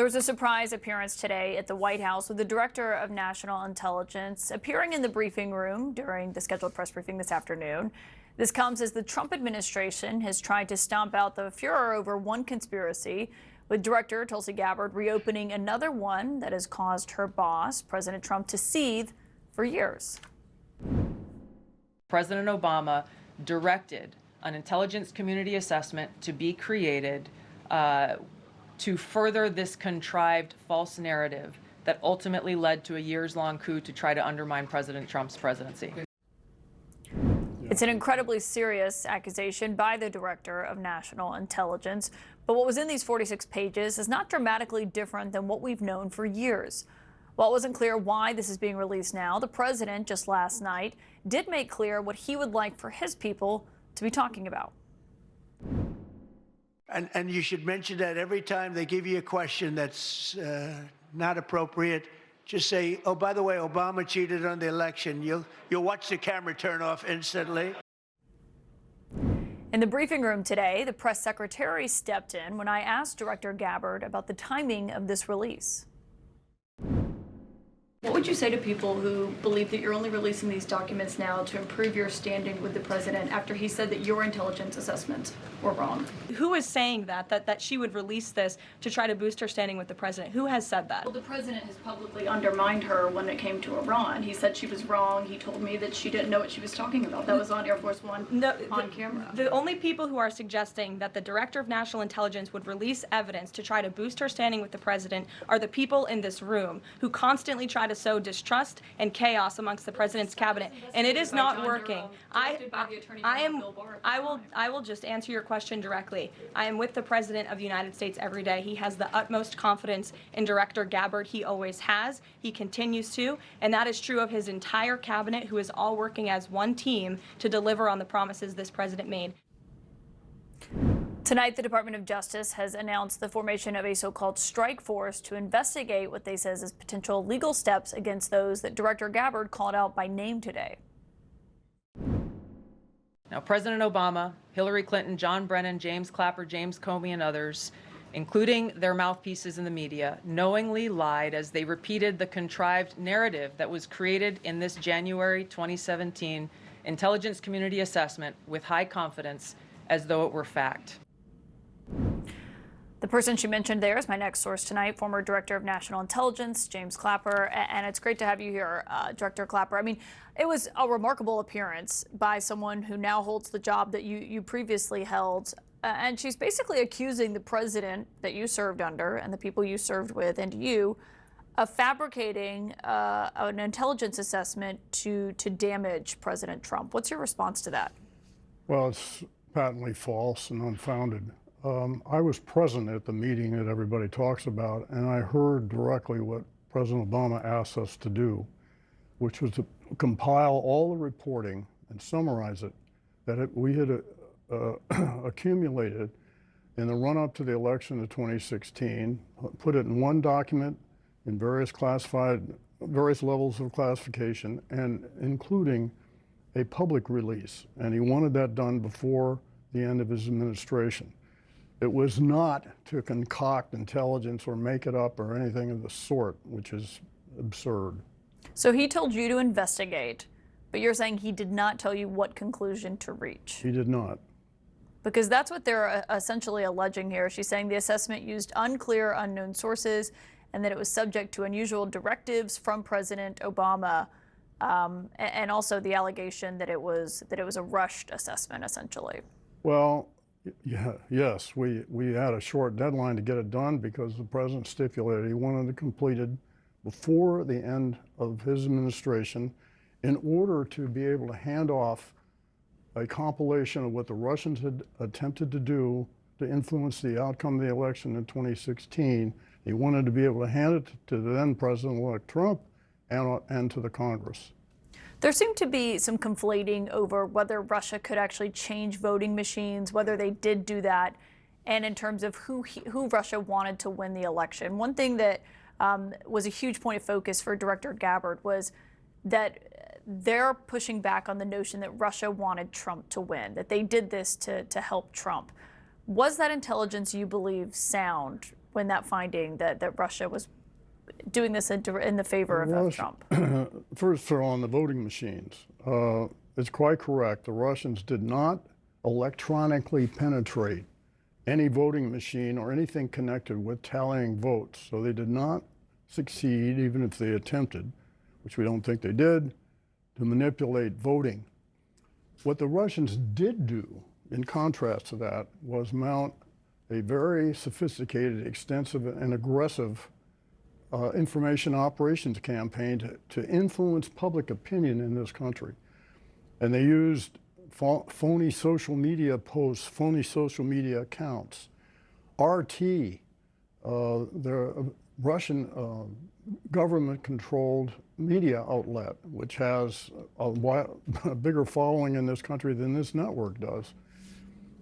There was a surprise appearance today at the White House with the Director of National Intelligence appearing in the briefing room during the scheduled press briefing this afternoon. This comes as the Trump administration has tried to stomp out the furor over one conspiracy, with Director Tulsi Gabbard reopening another one that has caused her boss, President Trump, to seethe for years. President Obama directed an intelligence community assessment to be created to further this contrived false narrative that ultimately led to a years-long coup to try to undermine President Trump's presidency. It's an incredibly serious accusation by the Director of National Intelligence, but what was in these 46 pages is not dramatically different than what we've known for years. While it wasn't clear why this is being released now, the president just last night did make clear what he would like for his people to be talking about. And you should mention that every time they give you a question that's not appropriate, just say, oh, by the way, Obama cheated on the election. You'll watch the camera turn off instantly. In the briefing room today, the press secretary stepped in when I asked Director Gabbard about the timing of this release. What would you say to people who believe that you're only releasing these documents now to improve your standing with the president after he said that your intelligence assessments were wrong? Who is saying that she would release this to try to boost her standing with the president? Who has said that? Well, the president has publicly undermined her when it came to Iran. He said she was wrong. He told me that she didn't know what she was talking about. That was on Air Force One on camera. The only people who are suggesting that the Director of National Intelligence would release evidence to try to boost her standing with the president are the people in this room who constantly try to sow distrust and chaos amongst the president's cabinet, and it is not working. I will just answer your question directly. I am with the President of the United States every day. He has the utmost confidence in Director Gabbard. He always has. He continues to, and that is true of his entire cabinet, who is all working as one team to deliver on the promises this president made. Tonight, the Department of Justice has announced the formation of a so-called strike force to investigate what they say is potential legal steps against those that Director Gabbard called out by name today. Now, President Obama, Hillary Clinton, John Brennan, James Clapper, James Comey, and others, including their mouthpieces in the media, knowingly lied as they repeated the contrived narrative that was created in this January 2017 intelligence community assessment with high confidence as though it were fact. The person she mentioned there is my next source tonight, former Director of National Intelligence, James Clapper, and it's great to have you here, Director Clapper. I mean, it was a remarkable appearance by someone who now holds the job that you previously held, and she's basically accusing the president that you served under and the people you served with and you of fabricating an intelligence assessment to damage President Trump. What's your response to that? Well, it's patently false and unfounded. I was present at the meeting that everybody talks about, and I heard directly what President Obama asked us to do, which was to compile all the reporting and summarize it that we had accumulated in the run-up to the election of 2016, put it in one document in various levels of classification, and including a public release. And he wanted that done before the end of his administration. It was not to concoct intelligence or make it up or anything of the sort, which is absurd. So he told you to investigate, but you're saying he did not tell you what conclusion to reach? He did not. Because that's what they're essentially alleging here. She's saying the assessment used unclear, unknown sources, and that it was subject to unusual directives from President Obama, and also the allegation that it was a rushed assessment, essentially. Well, yeah, yes, we had a short deadline to get it done because the president stipulated he wanted it completed before the end of his administration in order to be able to hand off a compilation of what the Russians had attempted to do to influence the outcome of the election in 2016. He wanted to be able to hand it to the then President-elect Trump and to the Congress. There seemed to be some conflating over whether Russia could actually change voting machines, whether they did do that, and in terms of who Russia wanted to win the election. One thing that was a huge point of focus for Director Gabbard was that they're pushing back on the notion that Russia wanted Trump to win, that they did this to help Trump. Was that intelligence, you believe, sound when that finding that Russia was doing this in the favor of Trump? First, on the voting machines, it's quite correct. The Russians did not electronically penetrate any voting machine or anything connected with tallying votes. So they did not succeed, even if they attempted, which we don't think they did, to manipulate voting. What the Russians did do, in contrast to that, was mount a very sophisticated, extensive, and aggressive information operations campaign to influence public opinion in this country. And they used phony social media posts, phony social media accounts. RT, the Russian government-controlled media outlet, which has a bigger following in this country than this network does.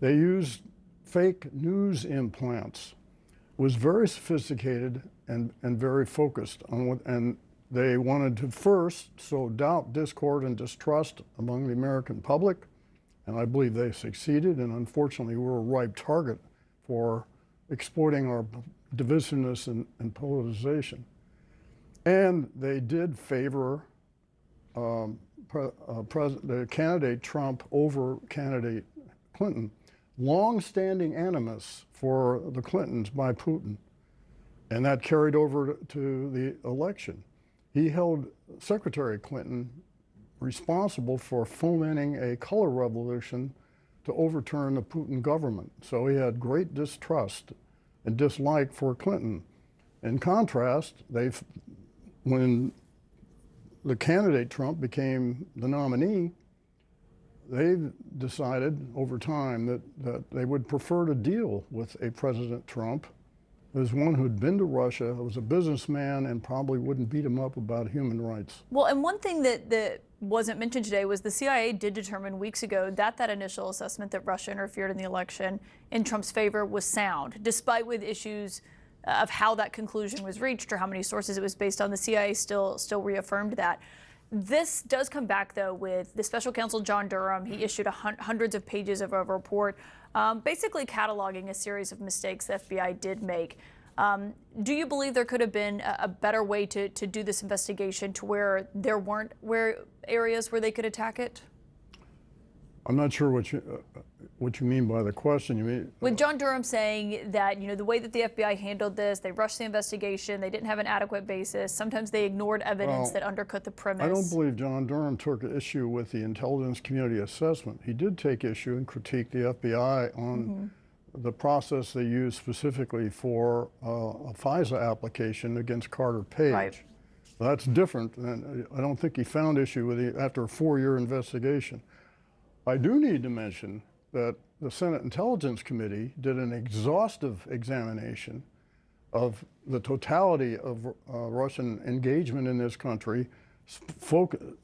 They used fake news implants. It was very sophisticated and very focused on what, and they wanted to first sow doubt, discord, and distrust among the American public, and I believe they succeeded, and unfortunately we're a ripe target for exploiting our divisiveness and politicization. And they did favor the candidate Trump over candidate Clinton. Long-standing animus for the Clintons by Putin, and that carried over to the election. He held Secretary Clinton responsible for fomenting a color revolution to overturn the Putin government. So he had great distrust and dislike for Clinton. In contrast, when the candidate Trump became the nominee, they decided over time that they would prefer to deal with a President Trump as one who'd been to Russia, was a businessman, and probably wouldn't beat him up about human rights. Well, and one thing that wasn't mentioned today was the CIA did determine weeks ago that initial assessment that Russia interfered in the election in Trump's favor was sound, despite with issues of how that conclusion was reached or how many sources it was based on. The CIA still reaffirmed that. This does come back, though, with the special counsel John Durham. He issued hundreds of pages of a report basically cataloging a series of mistakes the FBI did make. Do you believe there could have been a better way to do this investigation to where there weren't areas where they could attack it? I'm not sure what you mean by the question. You mean with John Durham saying that, the way that the FBI handled this, they rushed the investigation, they didn't have an adequate basis. Sometimes they ignored evidence that undercut the premise. I don't believe John Durham took issue with the intelligence community assessment. He did take issue and critique the FBI on the process they used specifically for a FISA application against Carter Page. Right. That's different, and I don't think he found issue with it after a 4-year investigation. I do need to mention that the Senate Intelligence Committee did an exhaustive examination of the totality of Russian engagement in this country,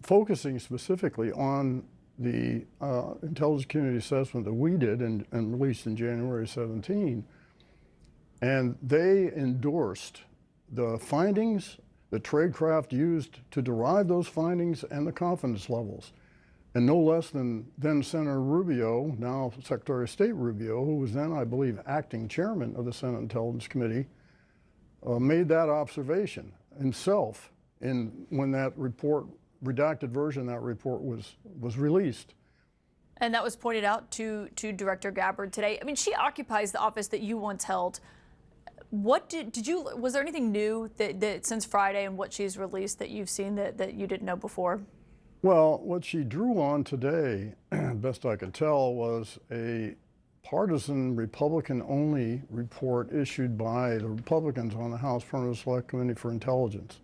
focusing specifically on the intelligence community assessment that we did and released in January 17. And they endorsed the findings that Tradecraft used to derive those findings and the confidence levels. And no less than then Senator Rubio, now Secretary of State Rubio, who was then, I believe, acting chairman of the Senate Intelligence Committee, made that observation himself when that report, redacted version of that report was released. And that was pointed out to Director Gabbard today. I mean, she occupies the office that you once held. What was there anything new that since Friday and what she's released that you've seen that you didn't know before? Well, what she drew on today, best I could tell, was a partisan Republican-only report issued by the Republicans on the House Permanent Select Committee for Intelligence.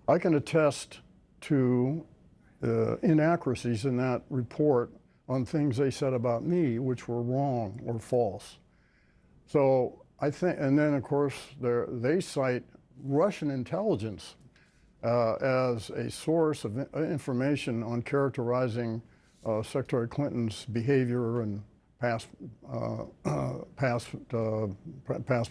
I can attest to inaccuracies in that report on things they said about me, which were wrong or false. So I think, and then of course they cite Russian intelligence as a source of information on characterizing Secretary Clinton's behavior and past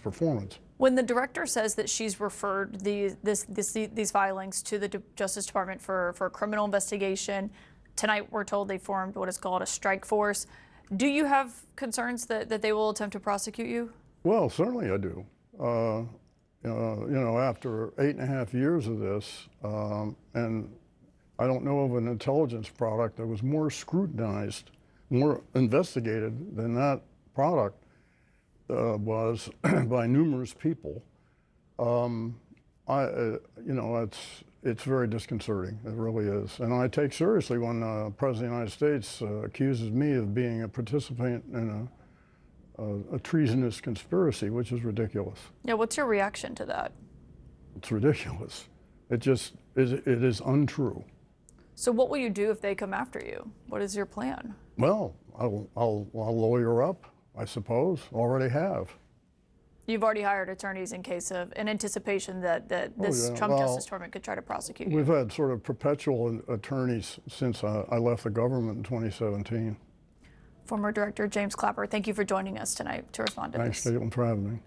performance. When the director says that she's referred these filings to the Justice Department for a criminal investigation, tonight we're told they formed what is called a strike force. Do you have concerns that they will attempt to prosecute you? Well, certainly I do. after 8.5 years of this, and I don't know of an intelligence product that was more scrutinized, more investigated than that product was by numerous people. It's very disconcerting. It really is. And I take seriously when the President of the United States accuses me of being a participant in a treasonous conspiracy, which is ridiculous. Yeah, what's your reaction to that? It's ridiculous. It is untrue. So what will you do if they come after you? What is your plan? Well, I'll lawyer up, I suppose. Already have. You've already hired attorneys in anticipation that this yeah. Trump Well, Justice Department could try to prosecute you. We've had sort of perpetual attorneys since I left the government in 2017. Former Director James Clapper, thank you for joining us tonight to respond to Thanks, this. Caitlin, for having me.